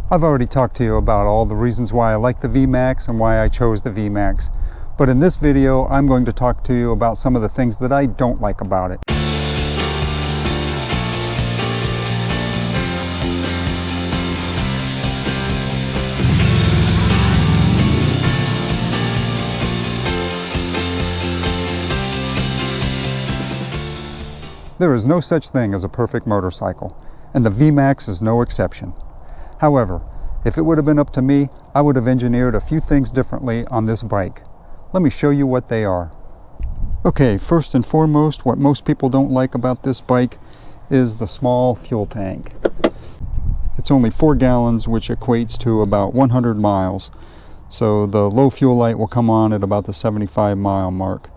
I've already talked to you about all the reasons why I like the VMAX and why I chose the VMAX. But in this video, I'm going to talk to you about some of the things that I don't like about it. There is no such thing as a perfect motorcycle, and the VMAX is no exception. However, if it would have been up to me, I would have engineered a few things differently on this bike. Let me show you what they are. Okay, first and foremost, what most people don't like about this bike is the small fuel tank. It's only 4 gallons, which equates to about 100 miles. So the low fuel light will come on at about the 75-mile mark.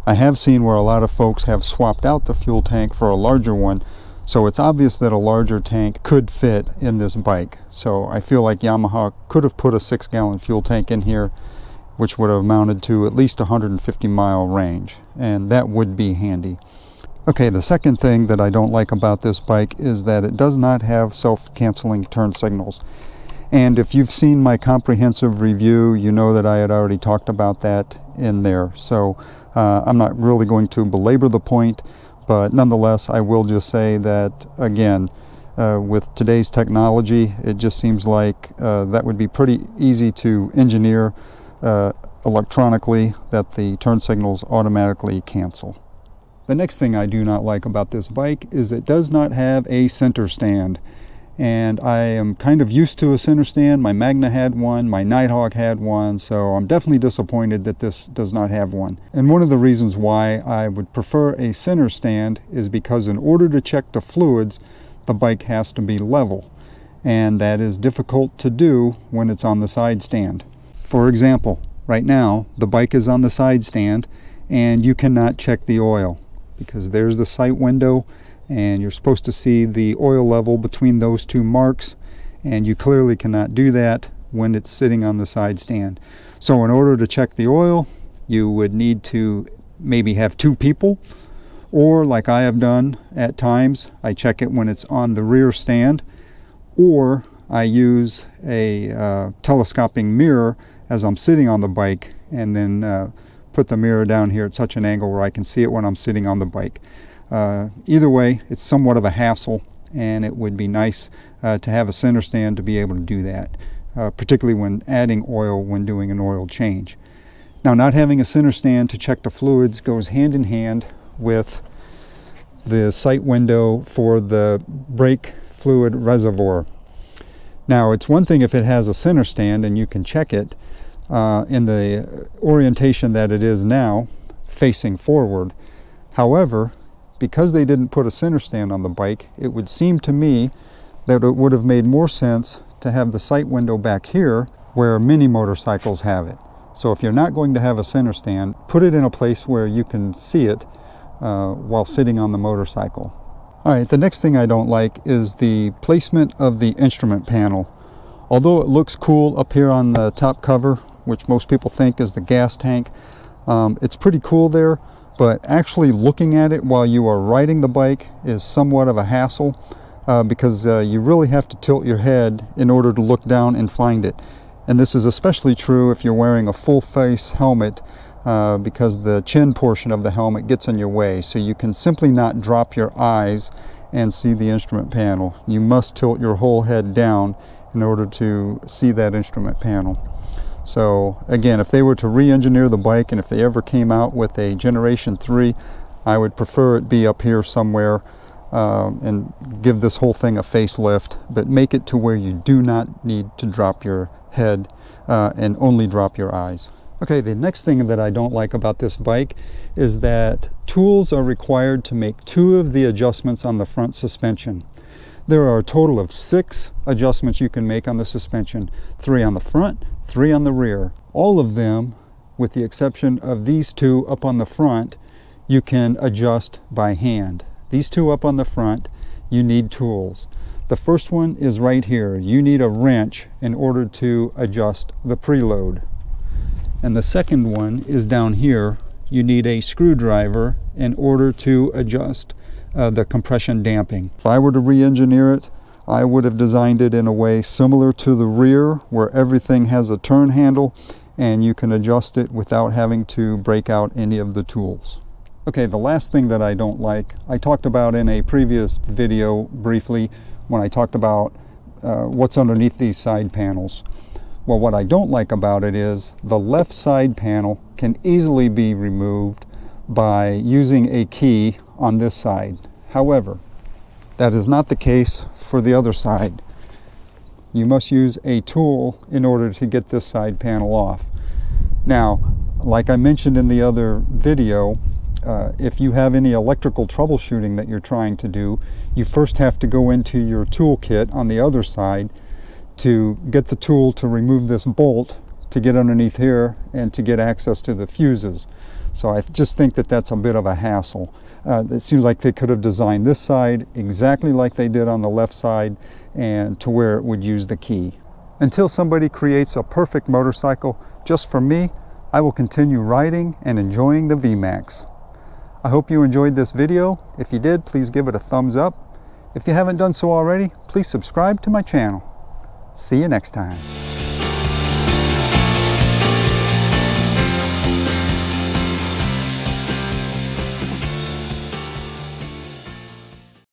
I have seen where a lot of folks have swapped out the fuel tank for a larger one, so it's obvious that a larger tank could fit in this bike. So I feel like Yamaha could have put a 6-gallon fuel tank in here, which would have amounted to at least 150-mile range, and that would be handy. Okay, the second thing that I don't like about this bike is that it does not have self-canceling turn signals. And if you've seen my comprehensive review, you know that I had already talked about that in there. So I'm not really going to belabor the point, but nonetheless, I will just say that, again, with today's technology, it just seems like that would be pretty easy to engineer electronically, that the turn signals automatically cancel. The next thing I do not like about this bike is it does not have a center stand. And I am kind of used to a center stand. My Magna had one, my Nighthawk had one, so I'm definitely disappointed that this does not have one. And one of the reasons why I would prefer a center stand is because in order to check the fluids, the bike has to be level. And that is difficult to do when it's on the side stand. For example, right now, the bike is on the side stand and you cannot check the oil because there's the sight window, and you're supposed to see the oil level between those two marks, and you clearly cannot do that when it's sitting on the side stand. So in order to check the oil, you would need to maybe have 2 people, or like I have done at times, I check it when it's on the rear stand, or I use a telescoping mirror as I'm sitting on the bike, and then put the mirror down here at such an angle where I can see it when I'm sitting on the bike. Either way, it's somewhat of a hassle, and it would be nice to have a center stand to be able to do that, particularly when adding oil when doing an oil change. Now, not having a center stand to check the fluids goes hand in hand with the sight window for the brake fluid reservoir. Now, it's one thing if it has a center stand and you can check it in the orientation that it is now, facing forward. However, because they didn't put a center stand on the bike, it would seem to me that it would have made more sense to have the sight window back here where mini motorcycles have it. So if you're not going to have a center stand, put it in a place where you can see it while sitting on the motorcycle. All right, the next thing I don't like is the placement of the instrument panel. Although it looks cool up here on the top cover, which most people think is the gas tank, it's pretty cool there. But actually looking at it while you are riding the bike is somewhat of a hassle because you really have to tilt your head in order to look down and find it. And this is especially true if you're wearing a full face helmet because the chin portion of the helmet gets in your way. So you can simply not drop your eyes and see the instrument panel. You must tilt your whole head down in order to see that instrument panel. So again, if they were to re-engineer the bike, and if they ever came out with a Generation 3, I would prefer it be up here somewhere and give this whole thing a facelift, but make it to where you do not need to drop your head and only drop your eyes. Okay, the next thing that I don't like about this bike is that tools are required to make 2 of the adjustments on the front suspension. There are a total of 6 adjustments you can make on the suspension, 3 on the front, 3 on the rear. All of them, with the exception of these 2 up on the front, you can adjust by hand. These 2 up on the front, you need tools. The first one is right here. You need a wrench in order to adjust the preload. And the second one is down here. You need a screwdriver in order to adjust the compression damping. If I were to re-engineer it, I would have designed it in a way similar to the rear, where everything has a turn handle and you can adjust it without having to break out any of the tools. Okay, the last thing that I don't like, I talked about in a previous video briefly when I talked about what's underneath these side panels. Well, what I don't like about it is the left side panel can easily be removed by using a key on this side. However, that is not the case for the other side. You must use a tool in order to get this side panel off. Now, like I mentioned in the other video, if you have any electrical troubleshooting that you're trying to do, you first have to go into your toolkit on the other side to get the tool to remove this bolt to get underneath here and to get access to the fuses. So I just think that that's a bit of a hassle. It seems like they could have designed this side exactly like they did on the left side and to where it would use the key. Until somebody creates a perfect motorcycle just for me, I will continue riding and enjoying the VMAX. I hope you enjoyed this video. If you did, please give it a thumbs up. If you haven't done so already, please subscribe to my channel. See you next time.